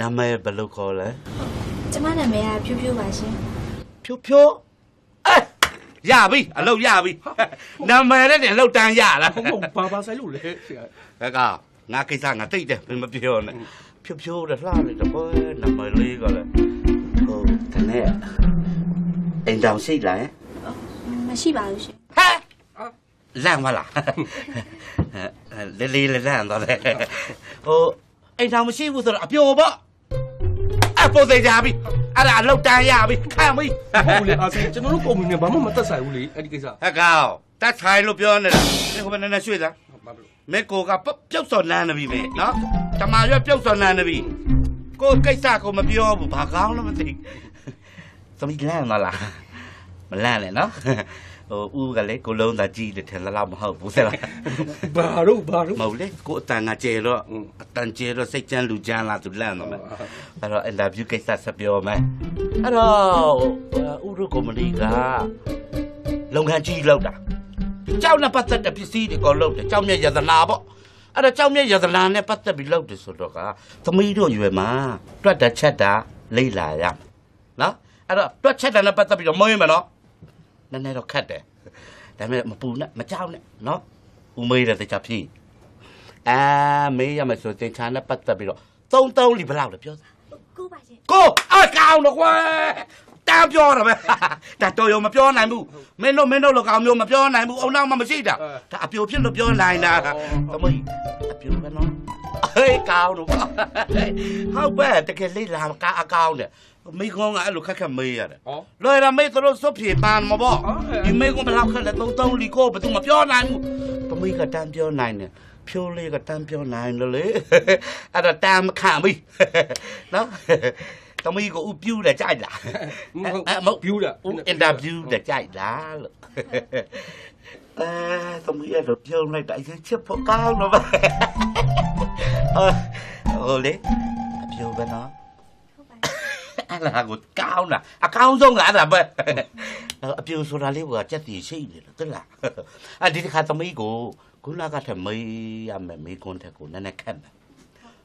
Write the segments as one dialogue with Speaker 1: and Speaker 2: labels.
Speaker 1: နာမည်ဘယ်လိုခေါ်လဲ
Speaker 2: ကျမနာမည်ကဖြိုးဖြိုးပါရှင်
Speaker 1: ဖြိုးဖြိုးရပြီအလုပ်ရပြီနာမည်နဲ့အလုပ်တန်းရလား
Speaker 3: ဘာဆိုင်လို့လဲဆရာ
Speaker 1: ကကငါကိစ္စငါသိတယ်မပြောနဲ့ဖြိုးဖြိုးတဲ့လှတယ်တော့နာမည်လေးကလည်းဟိုတနေ့အိမ်တောင်ရှိလား
Speaker 2: မရှိပါဘူးရှင်
Speaker 1: ဟဲ့လန့်မလားလေးလန့်တော့လေဟိုအိမ်တောင်မရှိဘူးဆိုတော့အပျော်ပေါ့အပေါ်သေးကြပြီအဲ့ဒါအလုပ်တန်းရပြီခံပြီ
Speaker 3: ဟုတ်လေအားစကျွန်တော်တို့ကုမ္ပဏီနဲ့ဘာမှမသက်ဆိုင်ဘူးလေအဲ့ဒီကိစ္စ
Speaker 1: ဟဲ့ကောင်တတ်ဆိုင်လို့ပြောနေတာဒီကဘယ်နဲ့ရွှေ့လား
Speaker 3: ဘာလို့
Speaker 1: မေကိုကပြုတ်စော်နန်းနေပြီမေနော်တမာရွက်ပြုတ်စော်နန်းနေပြီကိုကိစ္စကိုမပြောဘူးဘာကောင်းလို့မသိသမီးလန့်မလားမလန့်နဲ့နော်ဟိုဦးကလေကိုလုံးသာကြည့်တယ်ထင်လားမဟုတ်ဘူးဆလား
Speaker 3: ဘာလို့
Speaker 1: မဟုတ်လေကိုအတန်ကကျဲတော့အတန်ကျဲတော့စိတ်ချမ်းလူချမ်းလာသူလန့်တော့မယ်အဲ့တော့အင်တာဗျူးကိစ္စဆက်ပြောမယ်အဲ့တော့ဦးရုကုမ္ပဏီကလုပ်ငန်းကြီးလုပ်တာကြောက်နဲ့ပတ်သက်တဲ့ပစ္စည်းတွေကိုလုပ်တယ်ကြောက်မြတ်ရတနာပေါ့အဲ့တော့ကြောက်မြတ်ရတနာနဲ့ပတ်သက်ပြီးလုပ်တယ်ဆိုတော့ကသမီးတို့ရွယ်မှာတွက်တာချက်တာလိမ့်လာရမယ်နော်အဲ့တော့တွက်ချက်တာနဲ့ပတ်သက်ပြီးတော့မွေးမယ်နော်နည်းနည်းတော့ခက်တယ်ဒါပေမဲ့မပူနဲ့မကြောက်နဲ့နော်ဦးမေးတဲ့တခြားဖြစ်မေးရမယ်ဆိုတင်ချာနဲ့ပတ်သက်ပြီးတော့3လီဘယ်လောက်လဲပြော
Speaker 2: ကိုပါရှင်
Speaker 1: ကိုအကောင်တော့ကွာတန်းပြောတာပဲဒါတော်ရုံမပြောနိုင်ဘူးမင်းတို့လောကောင်မျိုးမပြောနိုင်ဘူးအုံနောက်မှမရှိတာဒါအပြိုဖြစ်လို့ပြောနိုင်တာသမီးအပြိုပဲနော်ဟေးကောင်တော့ဟုတ်ပဲတကယ်လေးလာကအကောင်တဲ့မိကောင်းကအဲ့လိုခက်ခက်မေးရတယ်လွယ်တာမေးတို့စွပ်ဖြေပန်းမပေါ့ဒီမေးကောဘယ်လောက်ခက်လဲ3လီကိုဘယ်သူမပြောနိုင်ဘူးသမီးကတန်းပြောနိုင်တယ်ဖြိုးလေးကတန်းပြောနိုင်တယ်လေအဲ့ဒါတန်းမခံဘူးနော်သမီးကိုဥပြူးတယ်ကြိုက်လားမဟုတ်
Speaker 3: ပြူးတာ
Speaker 1: ဥအင်တာဗျူးတယ်ကြိုက်လားလို့သမီးအဲ့လိုပြောလိုက်တာအရင်ချစ်ဖို့ကောင်းတော့ပဲဟိုလေအပြိုးပဲနော်အဲ့ဒါကိုကောင်းတာအကောင်းဆုံးကအဲ့ဒါပဲအပြိုဆိုတာလေးကကြက်တီရှိနေတယ်ဟုတ်လားဒီတစ်ခါသမီးကိုခုနကထမေးရမယ်မေးခွန်းတဲ့ကိုနည်းနည်းခက်တယ်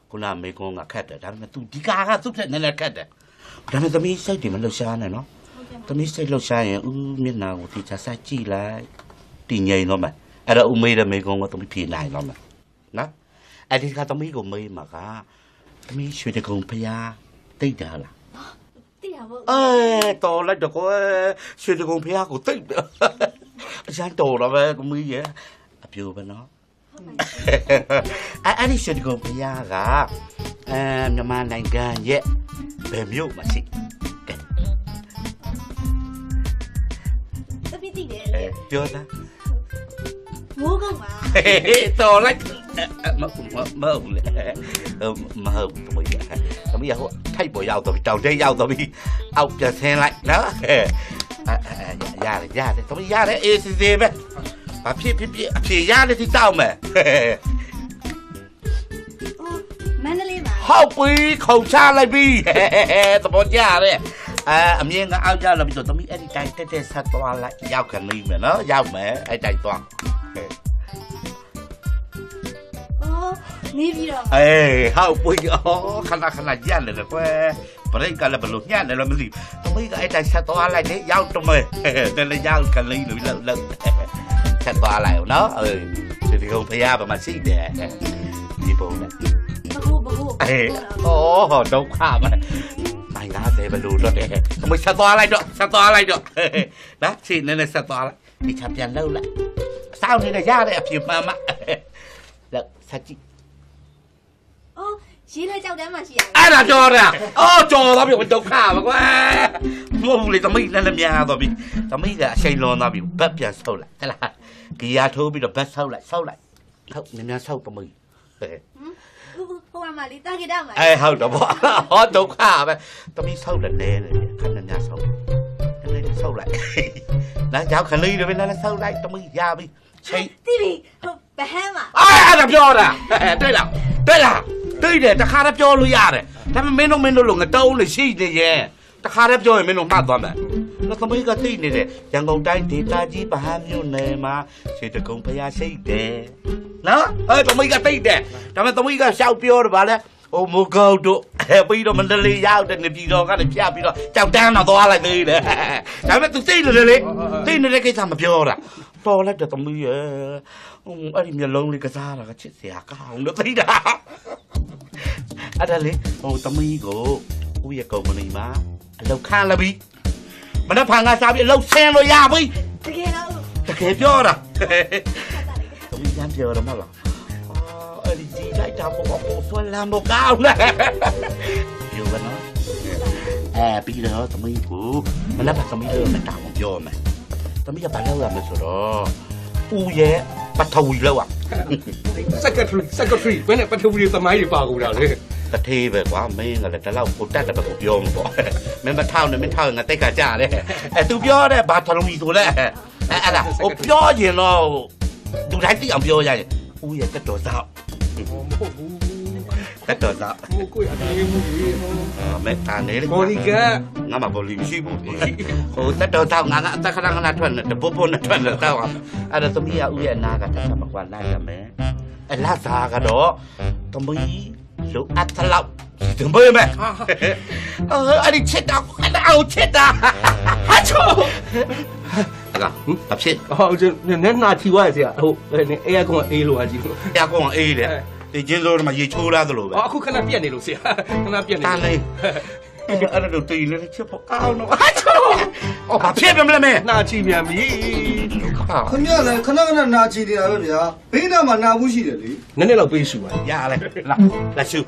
Speaker 1: ခုနမေးခွန်းကခက်တယ်ဒါပေမဲ့ तू ဒီကာကသူ့ထက်နည်းနည်းခက်တယ်ဒါပေမဲ့သမီးစိတ်တွေမလှုပ်ရှားနဲ့နော်သမီးစိတ်လှုပ်ရှားရင်မျက်နှာကိုဒီချာစားကြည့်လိုက်တည်ငြိမ်တော့မယ်အဲ့တော့မေးတဲ့မေးခွန်းကသမီးဖြေနိုင်တော့မယ်နော်အဲ့ဒီကသမီးကိုမေးမှာကသမီးရွှေတကုံဖျားတိတ်တာလား
Speaker 2: သိတာပေါ့
Speaker 1: တော်လိုက်တော့ကွယ်ရွှေတကုံဖျားကိုတိတ်တယ်အရန်တော်တော့ပဲသမီးရဲ့အပြိုပဲနော်အဲ့ဒီရွှေတကုံဖျားကမြန်မာနိုင်ငံရဲ့ဘယ်မြို့မှာရှိကဲ
Speaker 2: တပိတိတယ်
Speaker 1: ပြောသား
Speaker 2: မိုးကောင်းပါ
Speaker 1: တော်လိုက်မဟုတ်လေမဟုတ်သမီးသမီးဟိုထိုက်ပေါ်ရောက်တော့တောင်တဲရောက်တော့ပြီးအောက်ပြန်ဆင်းလိုက်နော်ရတယ်သမီးရတယ်အေးစီစီပဲဘာဖြစ်အဖြေရတယ်ဒီတောက်မယ်
Speaker 2: မန္တလေးမှာ
Speaker 1: ဟုတ်ပြီခုံချလိုက်ပြီသဘောကျတယ်အမြင်ကအောက်ကျလာပြီဆိုသမီးအဲ့ဒီတိုင်းတက်ဆက်သွားလိုက်ရောက်ခံနေမယ်နော်ရောက်မယ်အဲ့တိုင်းသွား
Speaker 2: နေပြီးတော့
Speaker 1: ဟုတ်ပြီခဏရက်နေတယ်ကွယ်ဘရိတ်ကလည်းဘလို့ညံ့တယ်လို့မသိသမီးကအဲ့တိုင်းဆက်သွားလိုက်လေရောက်တော့မယ်တယ်လေရောက်ခံနေလို့လောက်ဆက်သွားလိုက်နော်ဒီကုန်းဖျားပါမရှိတယ်ဒီပုံနဲ့
Speaker 2: ဘခု
Speaker 1: ဒုက္ခပဲနိုင်90ဘလို့တော့တယ်သမီးဆက်သွားလိုက်တော့နော်ရှင်းနေဆက်သွားလိုက်ဒီချပြန်လောက်လိုက်စောင်းနေရတဲ့အဖြစ်မှန်မလောက်ဆက်ကြည့်
Speaker 2: ရေးလဲကြောက်တန်းမှရှိရတယ်
Speaker 1: အဲ့ဒါကြော်တာကြော်သွားပြီဒုက္ခပါကွာမဟုတ်ဘူးလေသမီးလည်းများသွားပြီသမီးကအချိန်လွန်သွားပြီဘက်ပြန်ဆုပ်လိုက်ဟဲ့လားဂီယာထိုးပြီးတော့ဘက်ဆုပ်လိုက်ဟုတ်များဆုပ်သမီး
Speaker 2: ဟိုမှာလေတာဂီတာမှာ
Speaker 1: ဟုတ်တော့ဗောဒုက္ခပဲသမီးဆုပ်တယ်နဲတယ်ခဏများဆုပ်ဆုပ်လိုက်နားကြောက်ခလေးတွေပဲနားဆုပ်လိုက်သမီးရပြီချိန်
Speaker 2: တိတိဟိုဘဟမ်းမှာ
Speaker 1: အဲ့ဒါပြောတာတွေ့လားတွေ့တယ်တခါတည်းပြောလို့ရတယ်ဒါပေမဲ့မင်းတို့လိုငတုံးလို့ရှိနေရဲ့တခါတည်းပြောရင်မင်းတို့မှတ်သွားမယ်တော့သမီးကသိနေတယ်ရန်ကုန်တိုင်းဒေသကြီးဗဟန်းမြို့နယ်မှာရွှေတကုံဖျားရှိတယ်နော်သမီးကသိတယ်ဒါပေမဲ့သမီးကရှောက်ပြောတယ်ဗာလဲ အိုမိုးကောက်တို့ပြီးတော့မန္တလေးရောက်တဲ့နေပြည်တော်ကနေဖြတ်ပြီးတော့ကြောက်တန်းတော့သွားလိုက်သေးတယ်ဒါပေမဲ့ तू သိနေတယ်လေသိနေတဲ့ကိစ္စမပြောတာတော်လိုက်တဲ့သမီးရဲ့အဲ့ဒီမျိုးလုံးလေးကစားတာကချစ်စရာကောင်းတော့သိတာအဲ့ဒါလေသမီးကိုဦးရဲ့ကုမ္ပဏီမှာအလုပ်ခန့်လာပြီမနေ့ဖန်ကစားပြီးအလုပ်ဆင်းလို့ရပြီ
Speaker 2: တကယ်တော့
Speaker 1: တကယ်ပြောတာသမီးကပြောတယ်မဟုတ်လားအဲ့ဒီကြီးလိုက်တာပေါ့ဆွဲလမ်းမကောင်းလားပြောကနော်ပြီးတော့သမီးကိုမနေ့ကသမီးလည်းမတောင်းပြောမယ်သမီးကဘာလုပ်ရမလဲဆိုတော့ဦးရဲ့ပထဝီလောက်
Speaker 3: secretary ဘယ်နဲ့ပထဝီသမိုင်းတွေပါကုန်တာလေ
Speaker 1: တထေးပဲကွာမင်းကလည်းတလောက်ကိုတက်တယ်ပဲကိုပြောမှာပေါ့မင်းမထောက်နဲ့မင်းထောက်ငါတိတ်ခါကြတယ်သူပြောတဲ့ဘာထလုံးကြီးဆိုလဲအဲ့ဒါဟိုပြောရင်တော့သူတိုင်းသိအောင်ပြောရရင်ဦးရဲ့တက်တော်စား
Speaker 3: မဟုတ်ဘူး
Speaker 1: တက်တော်စား
Speaker 3: ဟိုကိုရအေးမှုကြီး
Speaker 1: မဲတာနေလေ
Speaker 3: ဘော်ဒီက
Speaker 1: ငါမဘောလီမရှိဘူးဟိုတက်တော်စားငါအသက်ခဏခဏထွက်နေတပုတ်ပုတ်နဲ့ထွက်နေတော့အဲ့ဒါသမီးကဦးရဲ့အနာကတက်မှာကွာလိုက်ရမယ်အဲ့လာစားကတော့သမီးလိုအပ်သလောက်ဒီမေးမယ်အဲ့ဒီချက်တော့အဲ့ဒါအောင်ချက်တာဟာချိုအဖြစ်
Speaker 3: ဟောကျွန်တော်နဲ့နာချီဝါရဆရာဟိုအေးကောင်အေးလို့အကြီး
Speaker 1: ရကောင်အေးတယ်ဒီကျင်းစိုးမှာရေချိုးလာသလိုပဲ
Speaker 3: အခုခဏပြက်နေလို့ဆရာခဏပြက်နေ
Speaker 1: တာလေးအဲ့ဒါတော့တီးလေးချက်ပေါ့ကောင်းတော့ဟာချိုဘာဖြစ်မလဲမဲ
Speaker 3: နာချီပြန်ပြီ
Speaker 4: ခင်ဗျာလည်းခဏခဏနာချီနေတာပဲဗျာဘေးနားမှာနာဘူးရှိတယ်လေ
Speaker 3: နည်းနည်းတော့ပေးရှူပါ
Speaker 1: ရလဲလာရှူ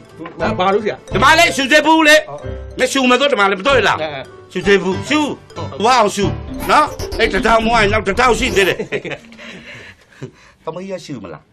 Speaker 3: ဘာလို့ဆရာ
Speaker 1: ဒီမှာလေရှူသေးဘူးလေမရှူမတော့ဒီမှာလေမတော့လားရှူသေးဘူးရှူဝါအောင်ရှူနော်အဲ့တထောင်မွိုင်းနောက်တထောင်ရှိသေးတယ်သမီးရရှူမလား